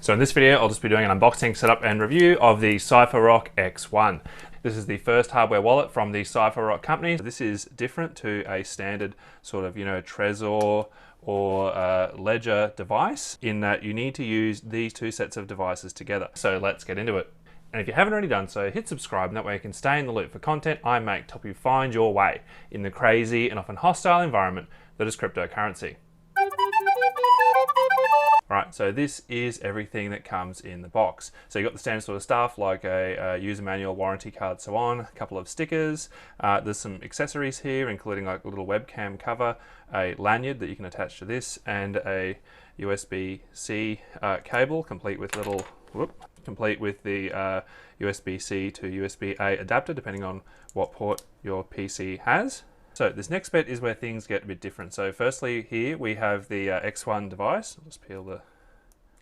So in this video, I'll just be doing an unboxing, setup and review of the Cypherock X1. This is the first hardware wallet from the Cypherock company. This is different to a standard sort of, Trezor or Ledger device in that you need to use these two sets of devices together. So let's get into it. And if you haven't already done so, hit subscribe, and that way you can stay in the loop for content I make to help you find your way in the crazy and often hostile environment that is cryptocurrency. Right, so this is everything that comes in the box. So you've got the standard sort of stuff like a user manual, warranty card, so on, a couple of stickers. There's some accessories here, including like a little webcam cover, a lanyard that you can attach to this, and a USB-C cable, complete with the USB-C to USB-A adapter, depending on what port your PC has. So this next bit is where things get a bit different. So firstly here we have the X1 device. I'll just peel the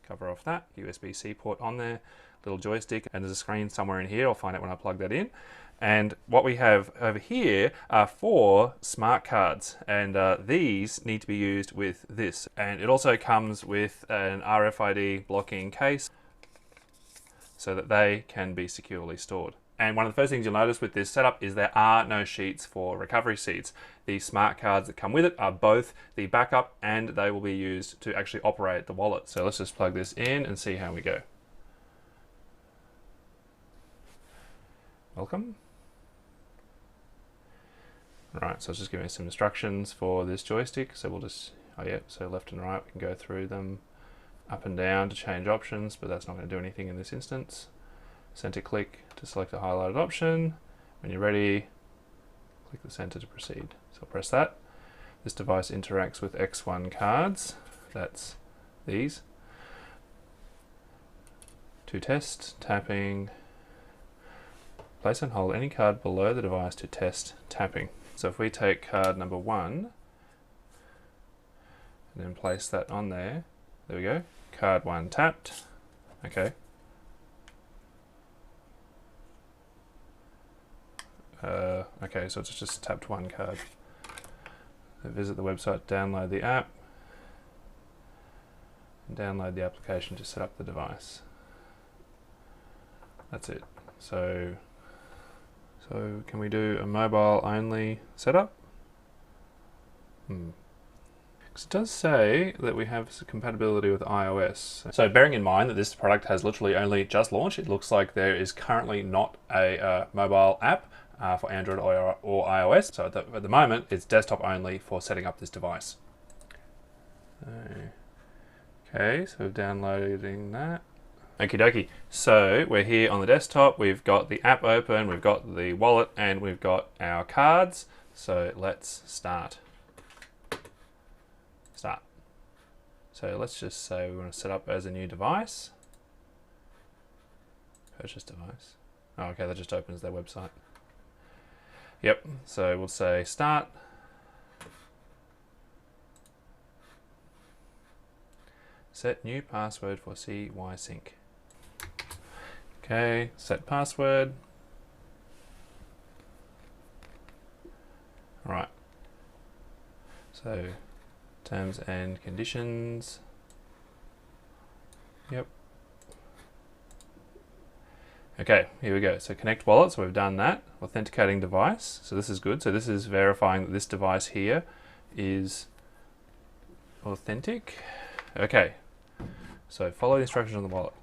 cover off that. USB-C port on there, little joystick, and there's a screen somewhere in here. I'll find it when I plug that in. And what we have over here are 4 smart cards, and these need to be used with this. And it also comes with an RFID blocking case so that they can be securely stored. And one of the first things you'll notice with this setup is there are no sheets for recovery seeds. The smart cards that come with it are both the backup, and they will be used to actually operate the wallet. So let's just plug this in and see how we go. Welcome. Right, so it's just giving me some instructions for this joystick. So we'll just, so left and right, we can go through them, up and down to change options, but that's not going to do anything in this instance. Center click to select a highlighted option. When you're ready, click the center to proceed. So I'll press that. This device interacts with X1 cards. That's these. To test, tapping. Place and hold any card below the device to test tapping. So if we take card number 1 and then place that on there, there we go. Card 1 tapped. Okay. Okay, so it's just tapped 1 card. So visit the website, download the app, and download the application to set up the device. That's it. So can we do a mobile only setup? Because it does say that we have compatibility with iOS. So bearing in mind that this product has literally only just launched, it looks like there is currently not a mobile app for Android or iOS. So at the moment, it's desktop only for setting up this device. Okay, so downloading that. Okie dokie. So we're here on the desktop. We've got the app open, we've got the wallet, and we've got our cards. So let's start. So let's just say we want to set up as a new device. Purchase device. Oh, okay, that just opens their website. Yep, so we'll say start. Set new password for CY Sync. Okay, set password. All right. So terms and conditions. Yep. Okay, here we go. So connect wallet, so we've done that. Authenticating device, so this is good. So this is verifying that this device here is authentic. Okay, so follow the instructions on the wallet.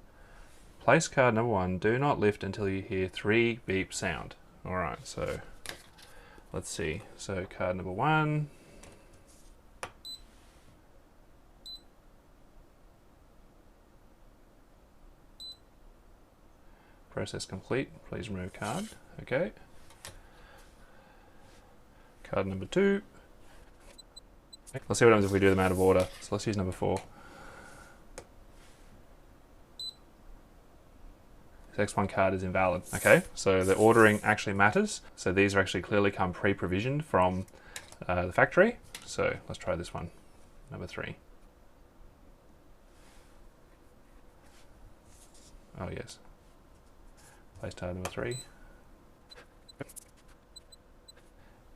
Place card number 1, do not lift until you hear 3 beep sound. All right, so let's see. So card number 1. Process complete. Please remove card. Okay. Card number 2. Let's see what happens if we do them out of order. So let's use number 4. This X1 card is invalid. Okay, so the ordering actually matters. So these are actually clearly come pre-provisioned from the factory. So let's try this one. Number 3. Oh yes. Place card number 3.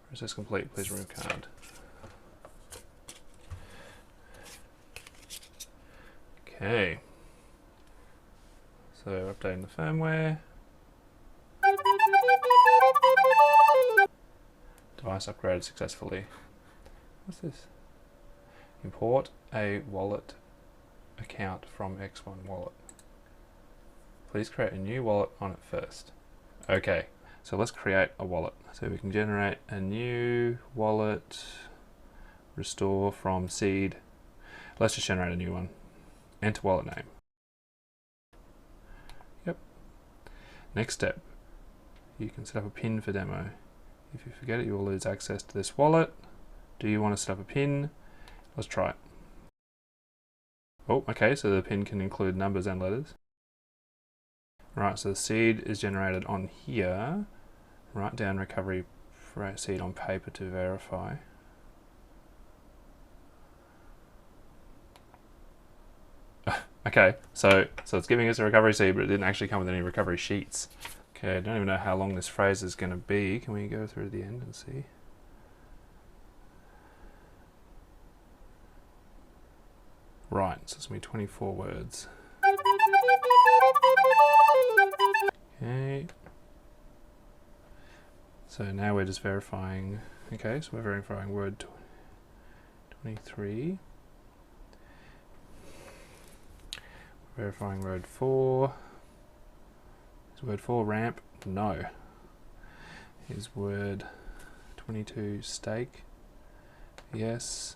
Process complete, please remove card. Okay. So updating the firmware. Device upgraded successfully. What's this? Import a wallet account from X1 wallet. Please create a new wallet on it first. Okay, so let's create a wallet. So we can generate a new wallet, restore from seed. Let's just generate a new one. Enter wallet name. Yep. Next step, you can set up a PIN for demo. If you forget it, you will lose access to this wallet. Do you want to set up a PIN? Let's try it. Oh, okay, so the PIN can include numbers and letters. Right, so the seed is generated on here. Write down recovery seed on paper to verify. Okay, so it's giving us a recovery seed, but it didn't actually come with any recovery sheets. Okay, I don't even know how long this phrase is going to be. Can we go through the end and see? Right, so it's going to be 24 words. Okay. So now we're just verifying. Okay, so we're verifying word 23. Verifying word 4. Is word 4 ramp? No. Is word 22 stake? Yes.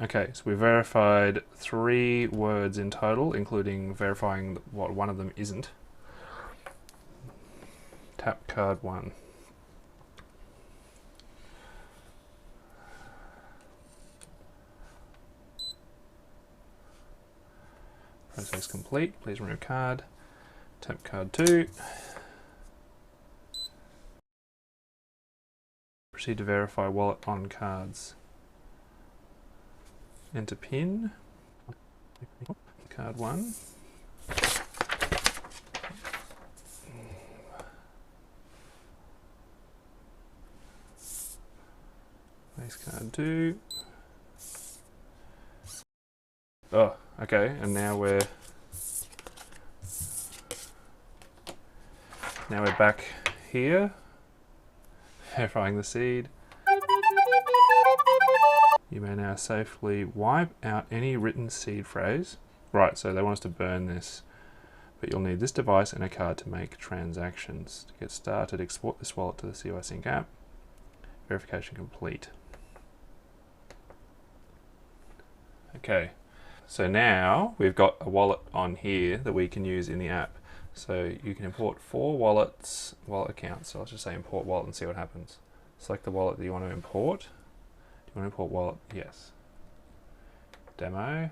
Okay, so we verified 3 words in total, including verifying what one of them isn't. Tap card 1. Process complete. Please remove card. Tap card 2. Proceed to verify wallet on cards. Enter PIN. Card 1. Place card 2. Oh, okay, and now we're back here, verifying the seed. You may now safely wipe out any written seed phrase. Right, so they want us to burn this, but you'll need this device and a card to make transactions. To get started, export this wallet to the CUI Sync app. Verification complete. Okay. So now we've got a wallet on here that we can use in the app. So you can import 4 wallet accounts. So I'll just say import wallet and see what happens. Select the wallet that you want to import. Do you want to import wallet? Yes. Demo.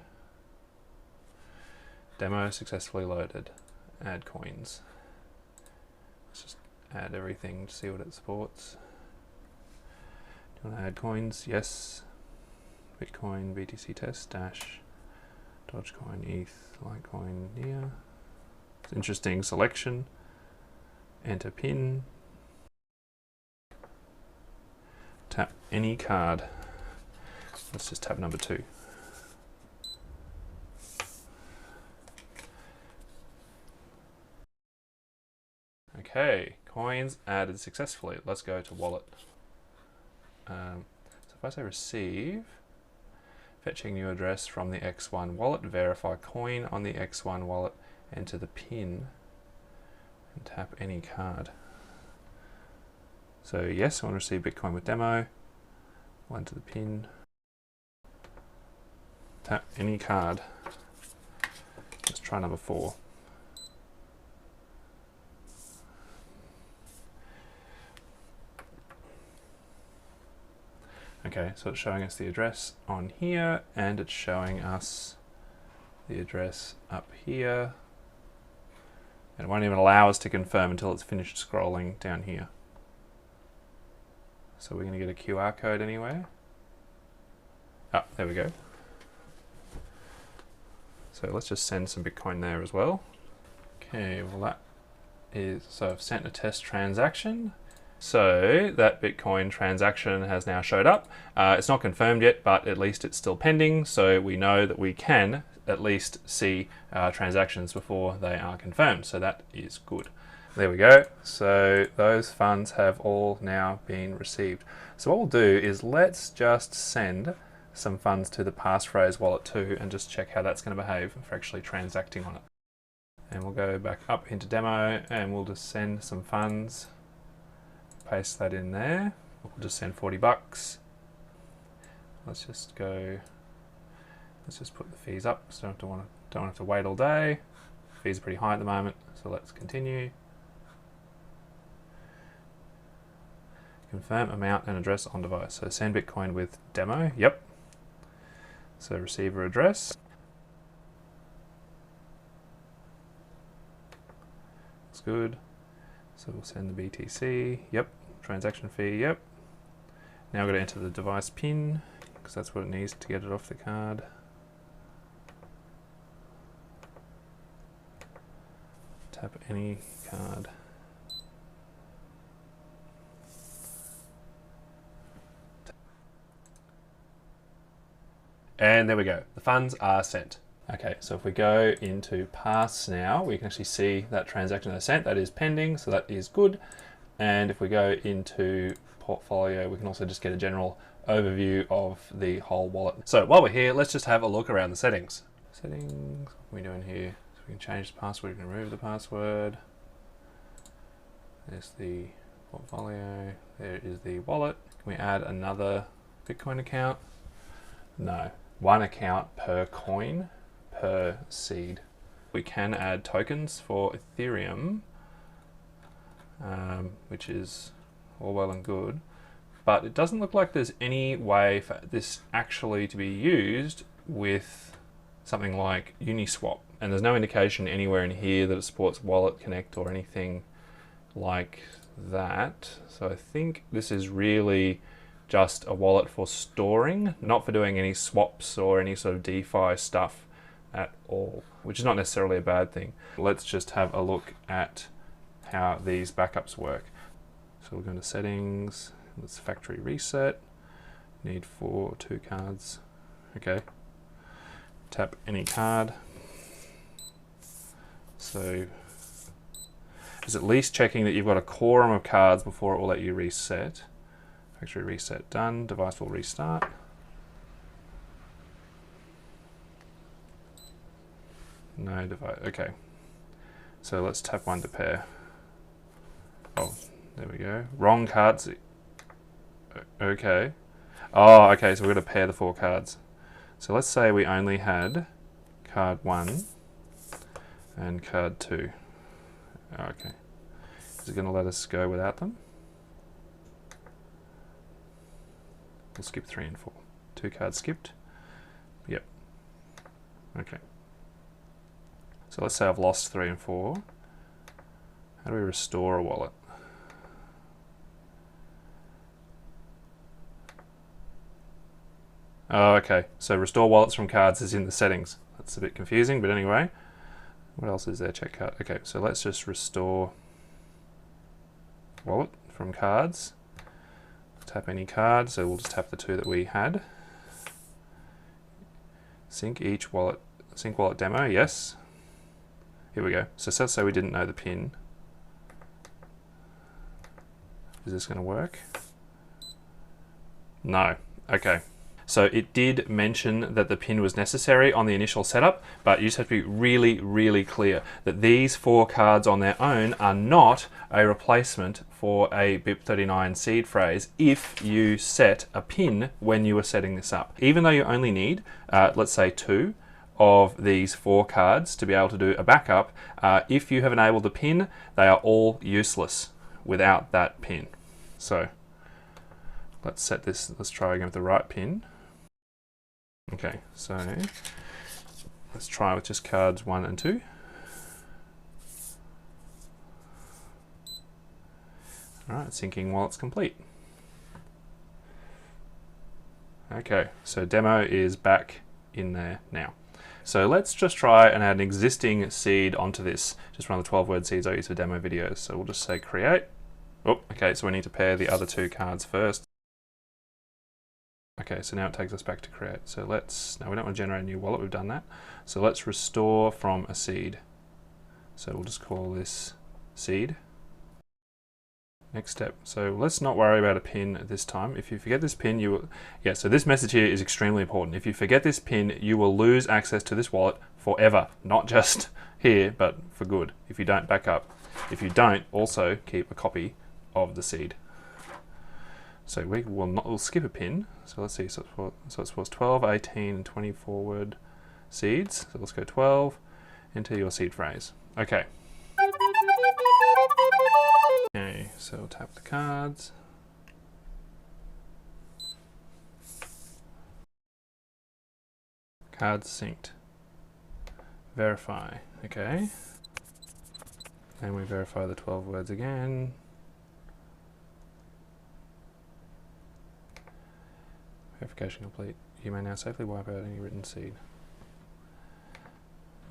Demo successfully loaded. Add coins. Let's just add everything to see what it supports. Do you want to add coins? Yes. Bitcoin, BTC test, Dash. Dogecoin, ETH, Litecoin, NEAR. It's interesting selection. Enter PIN. Tap any card. Let's just tap number 2. Okay, coins added successfully. Let's go to wallet. So if I say receive, fetching new address from the X1 wallet, verify coin on the X1 wallet, enter the PIN, and tap any card. So yes, I want to receive Bitcoin with demo. I'll enter the PIN. Tap any card. Let's try number 4. Okay, so it's showing us the address on here, and it's showing us the address up here. And it won't even allow us to confirm until it's finished scrolling down here. So we're going to get a QR code anywhere. Ah, there we go. So let's just send some Bitcoin there as well. Okay, well that is, so I've sent a test transaction. So that Bitcoin transaction has now showed up. It's not confirmed yet, but at least it's still pending. So we know that we can at least see transactions before they are confirmed. So that is good. There we go. So those funds have all now been received. So what we'll do is let's just send some funds to the Passphrase wallet too and just check how that's going to behave for actually transacting on it. And we'll go back up into demo and we'll just send some funds, paste that in there. We'll just send 40 bucks. Let's just go, let's just put the fees up so don't have to wait all day. Fees are pretty high at the moment, so let's continue. Confirm amount and address on device. So send Bitcoin with demo, yep. So receiver address. That's good. So we'll send the BTC, yep. Transaction fee, yep. Now we're going to enter the device PIN, because that's what it needs to get it off the card. Tap any card. And there we go, the funds are sent. Okay, so if we go into Pass now, we can actually see that transaction that's sent, that is pending, so that is good. And if we go into Portfolio, we can also just get a general overview of the whole wallet. So while we're here, let's just have a look around the settings. Settings, what are we doing here? So we can change the password, we can remove the password. There's the portfolio, there is the wallet. Can we add another Bitcoin account? No. One account per coin per seed. We can add tokens for Ethereum, which is all well and good, but it doesn't look like there's any way for this actually to be used with something like Uniswap. And there's no indication anywhere in here that it supports Wallet Connect or anything like that. So I think this is really just a wallet for storing, not for doing any swaps or any sort of DeFi stuff at all, which is not necessarily a bad thing. Let's just have a look at how these backups work. So we'll go into settings, let's factory reset, need 2 cards, okay. Tap any card. So it's at least checking that you've got a quorum of cards before it will let you reset. Factory reset done, device will restart. No device, okay. So let's tap 1 to pair. Oh, there we go. Wrong cards. Okay. Oh, okay, so we're going to pair the 4 cards. So let's say we only had card 1 and card 2. Okay. Is it going to let us go without them? We'll skip 3 and 4. 2 cards skipped. Yep. Okay. So let's say I've lost 3 and 4. How do we restore a wallet? Oh, okay. So restore wallets from cards is in the settings. That's a bit confusing, but anyway. What else is there? Check card. Okay, so let's just restore wallet from cards. Tap any card, so we'll just tap the 2 that we had. Sync each wallet. Sync wallet demo, yes. Here we go. So let's say we didn't know the PIN. Is this going to work? No. Okay. So it did mention that the PIN was necessary on the initial setup, but you just have to be really, really clear that these 4 cards on their own are not a replacement for a BIP39 seed phrase if you set a PIN when you were setting this up. Even though you only need, let's say 2 of these 4 cards to be able to do a backup, if you have enabled the PIN, they are all useless without that PIN. So let's set this, let's try again with the right PIN. Okay, so let's try with just cards 1 and 2. All right, syncing while it's complete. Okay, so demo is back in there now. So let's just try and add an existing seed onto this. Just one of the 12-word seeds I use for demo videos. So we'll just say create. Oh, okay, so we need to pair the other 2 cards first. Okay, so now it takes us back to create. So now we don't want to generate a new wallet, we've done that. So let's restore from a seed. So we'll just call this seed. Next step. So let's not worry about a pin this time. If you forget this pin, so this message here is extremely important. If you forget this pin, you will lose access to this wallet forever. Not just here, but for good, if you don't back up. If you don't, also keep a copy of the seed. So we'll skip a pin. So let's see, so it was 12, 18, and 20 forward seeds. So let's go 12, enter your seed phrase. Okay. Okay, so we'll tap the cards. Cards synced. Verify, okay. And we verify the 12 words again. Verification complete. You may now safely wipe out any written seed.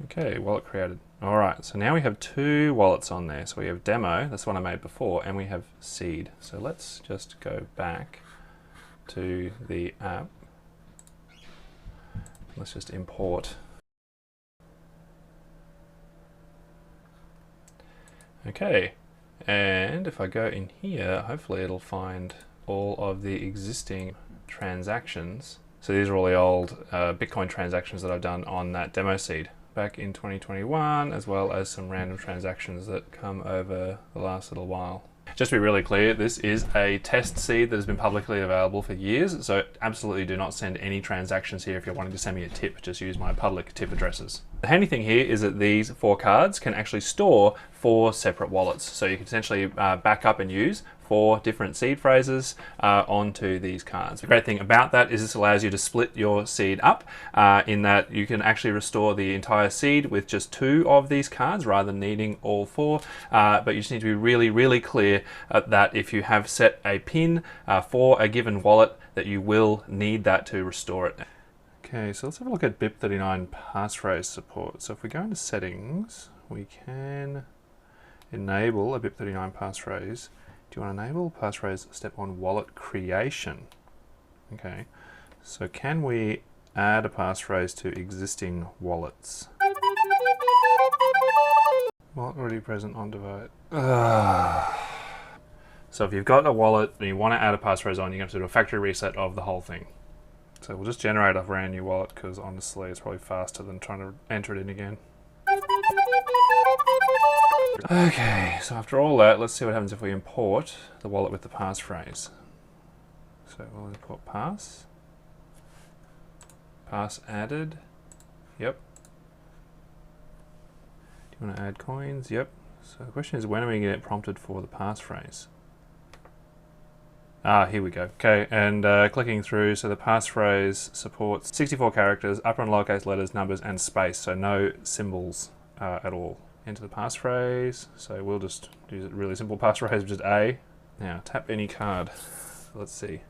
Okay, wallet created. All right, so now we have two wallets on there. So we have demo, that's the one I made before, and we have seed. So let's just go back to the app. Let's just import. Okay, and if I go in here, hopefully it'll find all of the existing transactions. So these are all the old Bitcoin transactions that I've done on that demo seed back in 2021, as well as some random transactions that come over the last little while. Just to be really clear, this is a test seed that has been publicly available for years, so absolutely do not send any transactions here if you're wanting to send me a tip. Just use my public tip addresses. The handy thing here is that these 4 cards can actually store 4 separate wallets. So you can essentially back up and use 4 different seed phrases onto these cards. The great thing about that is this allows you to split your seed up in that you can actually restore the entire seed with just 2 of these cards rather than needing all 4. But you just need to be really, really clear that if you have set a pin for a given wallet, that you will need that to restore it. Okay, so let's have a look at BIP39 passphrase support. So if we go into settings, we can enable a BIP39 passphrase. Do you want to enable passphrase step 1 wallet creation? Okay, so can we add a passphrase to existing wallets? Wallet already present on device. So if you've got a wallet and you want to add a passphrase on, you're going to have to do a factory reset of the whole thing. So we'll just generate a brand new wallet because honestly it's probably faster than trying to enter it in again. Okay, so after all that, let's see what happens if we import the wallet with the passphrase. So we'll import pass. Pass added. Yep. Do you want to add coins? Yep. So the question is, when are we going to get prompted for the passphrase? Here we go. Okay, and clicking through, so the passphrase supports 64 characters, upper and lowercase letters, numbers, and space, so no symbols at all. Enter the passphrase, so we'll just use a really simple passphrase, which is A. Now, tap any card. Let's see.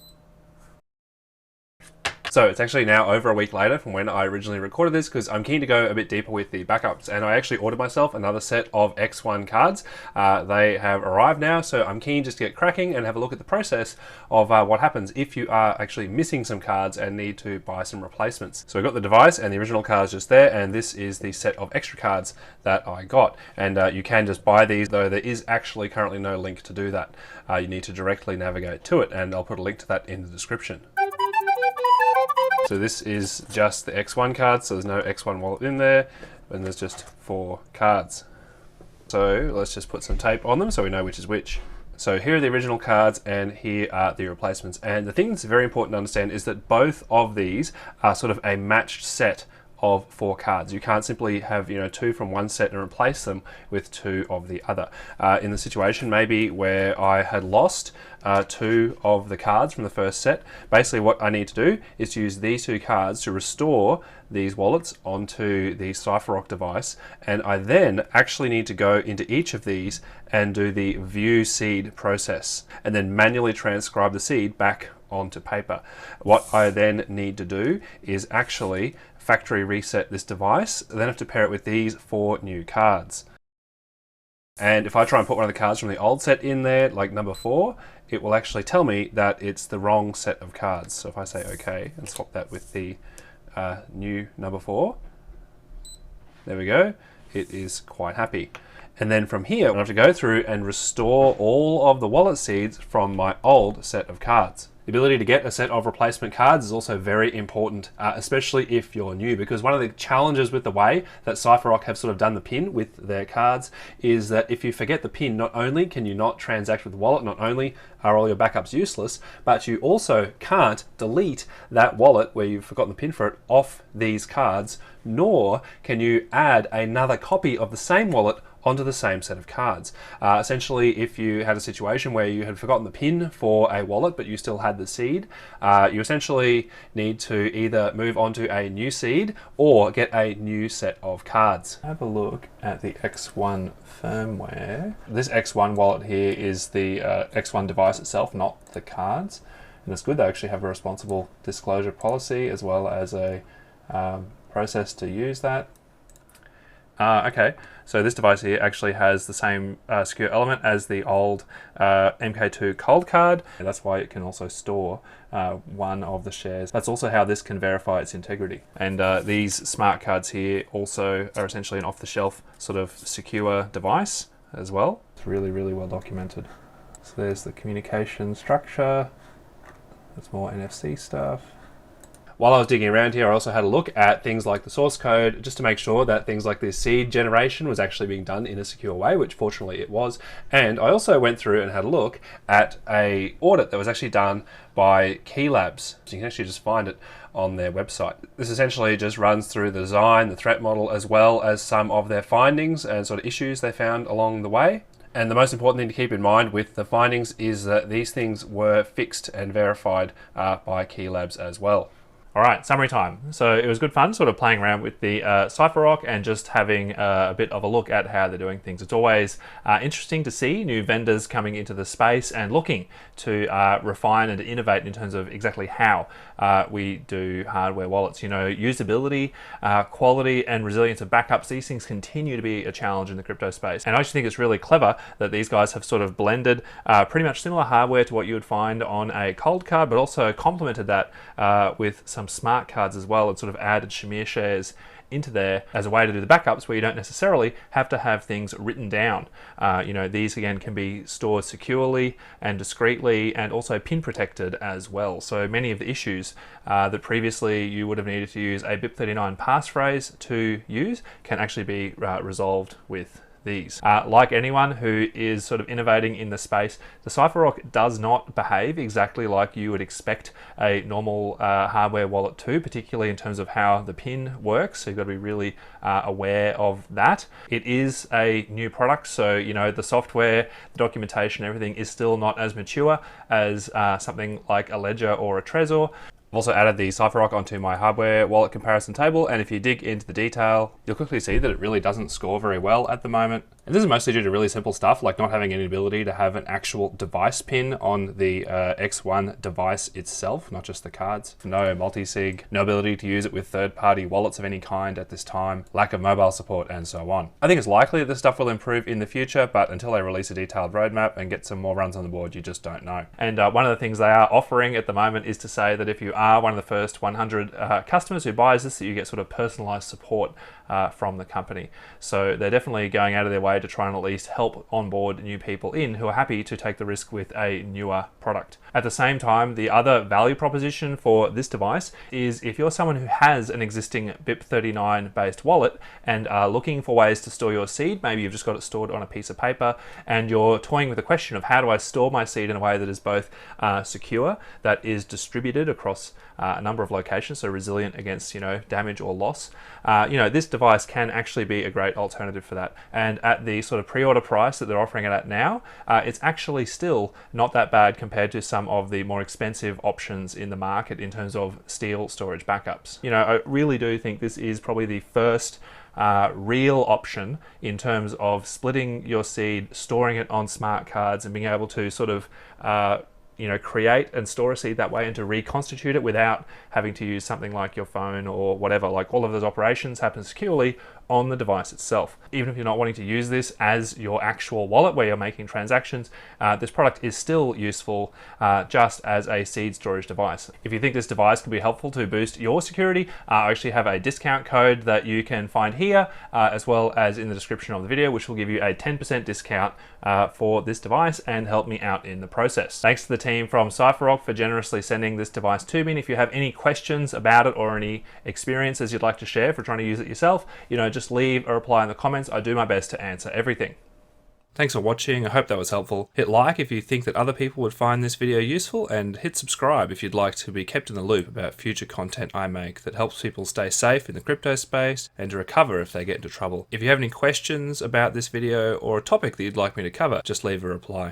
So it's actually now over a week later from when I originally recorded this because I'm keen to go a bit deeper with the backups, and I actually ordered myself another set of X1 cards. They have arrived now, so I'm keen just to get cracking and have a look at the process of what happens if you are actually missing some cards and need to buy some replacements. So I've got the device and the original cards just there, and this is the set of extra cards that I got. And you can just buy these, though there is actually currently no link to do that. You need to directly navigate to it, and I'll put a link to that in the description. So this is just the X1 cards, so there's no X1 wallet in there, and there's just 4 cards. So let's just put some tape on them so we know which is which. So here are the original cards and here are the replacements. And the thing that's very important to understand is that both of these are sort of a matched set of 4 cards. You can't simply have 2 from one set and replace them with 2 of the other. In the situation maybe where I had lost 2 of the cards from the first set, basically what I need to do is to use these 2 cards to restore these wallets onto the Cypherock device, and I then actually need to go into each of these and do the view seed process and then manually transcribe the seed back onto paper. What I then need to do is actually factory reset this device, then have to pair it with these 4 new cards. And if I try and put one of the cards from the old set in there, like number 4, it will actually tell me that it's the wrong set of cards. So if I say OK and swap that with the new number 4, there we go. It is quite happy. And then from here, I have to go through and restore all of the wallet seeds from my old set of cards. The ability to get a set of replacement cards is also very important, especially if you're new, because one of the challenges with the way that Cypherock have sort of done the PIN with their cards is that if you forget the PIN, not only can you not transact with the wallet, not only are all your backups useless, but you also can't delete that wallet where you've forgotten the PIN for it off these cards, nor can you add another copy of the same wallet onto the same set of cards. Essentially, if you had a situation where you had forgotten the PIN for a wallet, but you still had the seed, you essentially need to either move on to a new seed or get a new set of cards. Have a look at the X1 firmware. This X1 wallet here is the X1 device itself, not the cards. And it's good, they actually have a responsible disclosure policy as well as a process to use that. Okay, so this device here actually has the same secure element as the old MK2 cold card, and that's why it can also store one of the shares. That's also how this can verify its integrity. And these smart cards here also are essentially an off-the-shelf sort of secure device as well. It's really, really well documented. So there's the communication structure. There's more NFC stuff. While I was digging around here, I also had a look at things like the source code, just to make sure that things like this seed generation was actually being done in a secure way, which fortunately it was. And I also went through and had a look at an audit that was actually done by Keylabs. So you can actually just find it on their website. This essentially just runs through the design, the threat model, as well as some of their findings and sort of issues they found along the way. And the most important thing to keep in mind with the findings is that these things were fixed and verified by Keylabs as well. All right, summary time. So it was good fun sort of playing around with the Cypherock and just having a bit of a look at how they're doing things. It's always interesting to see new vendors coming into the space and looking to refine and to innovate in terms of exactly how we do hardware wallets. You know, usability, quality and resilience of backups, these things continue to be a challenge in the crypto space. And I actually think it's really clever that these guys have sort of blended pretty much similar hardware to what you would find on a cold card, but also complemented that with some smart cards as well, and sort of added Shamir shares into there as a way to do the backups where you don't necessarily have to have things written down. You know, these again can be stored securely and discreetly and also pin protected as well. So many of the issues that previously you would have needed to use a BIP39 passphrase to use can actually be resolved with these. Like anyone who is sort of innovating in the space, the Cypherock does not behave exactly like you would expect a normal hardware wallet to, particularly in terms of how the PIN works. So you've got to be really aware of that. It is a new product, so you know the software, the documentation, everything is still not as mature as something like a Ledger or a Trezor. I've also added the Cypherock onto my hardware wallet comparison table, and if you dig into the detail, you'll quickly see that it really doesn't score very well at the moment. And this is mostly due to really simple stuff, like not having any ability to have an actual device pin on the X1 device itself, not just the cards. No multi-sig, no ability to use it with third-party wallets of any kind at this time, lack of mobile support, and so on. I think it's likely that this stuff will improve in the future, but until they release a detailed roadmap and get some more runs on the board, you just don't know. And one of the things they are offering at the moment is to say that if you are one of the first 100 customers who buys this, that you get sort of personalized support from the company. So they're definitely going out of their way to try and at least help onboard new people in who are happy to take the risk with a newer product. At the same time, the other value proposition for this device is if you're someone who has an existing BIP39 based wallet and are looking for ways to store your seed, maybe you've just got it stored on a piece of paper and you're toying with the question of how do I store my seed in a way that is both secure, that is distributed across a number of locations, so resilient against, you know, damage or loss. You know, this device can actually be a great alternative for that. And at the sort of pre-order price that they're offering it at now, it's actually still not that bad compared to some of the more expensive options in the market in terms of steel storage backups. You know, I really do think this is probably the first real option in terms of splitting your seed, storing it on smart cards, and being able to sort of you know, create and store a seed that way and to reconstitute it without having to use something like your phone or whatever. Like all of those operations happen securely on the device itself. Even if you're not wanting to use this as your actual wallet where you're making transactions, this product is still useful just as a seed storage device. If you think this device can be helpful to boost your security, I actually have a discount code that you can find here as well as in the description of the video, which will give you a 10% discount for this device and help me out in the process. Thanks to the team from Cypherock for generously sending this device to me. And if you have any questions about it or any experiences you'd like to share for trying to use it yourself, just leave a reply in the comments. I do my best to answer everything. Thanks for watching. I hope that was helpful. Hit like if you think that other people would find this video useful, and hit subscribe if you'd like to be kept in the loop about future content I make that helps people stay safe in the crypto space and to recover if they get into trouble. If you have any questions about this video or a topic that you'd like me to cover, just leave a reply.